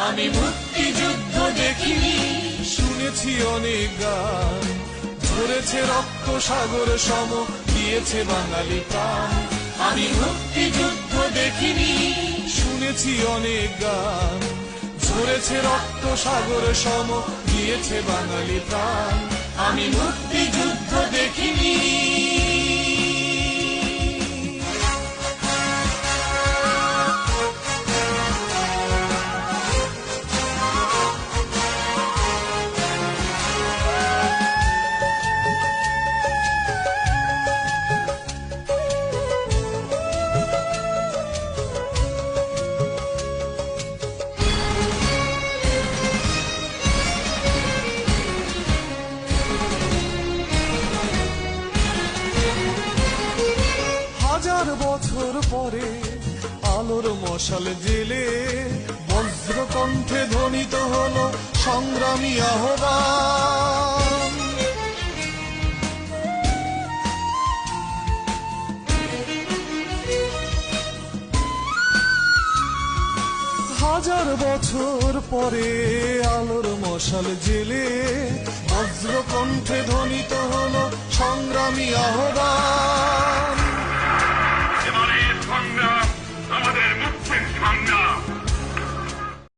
আমি মুক্তিযুদ্ধ দেখিনি, শুনেছি অনেক গান, ঝরেছে রক্ত সাগর সম, দিয়েছে বাঙালি প্রাণ। আমি মুক্তিযুদ্ধ দেখিনি, শুনেছি অনেক গান, ঝরেছে রক্ত সাগর সম, দিয়েছে বাঙালি প্রাণ। আমি মুক্তিযুদ্ধ দেখিনি। হাজার বছর পরে আলোর মশাল জেলে বজ্র কণ্ঠে ধ্বনিত হলো সংগ্রামী আহ্বান। হাজার বছর পরে আলোর মশাল জেলে বজ্র কণ্ঠে ধ্বনিত হলো সংগ্রামী আহ্বান।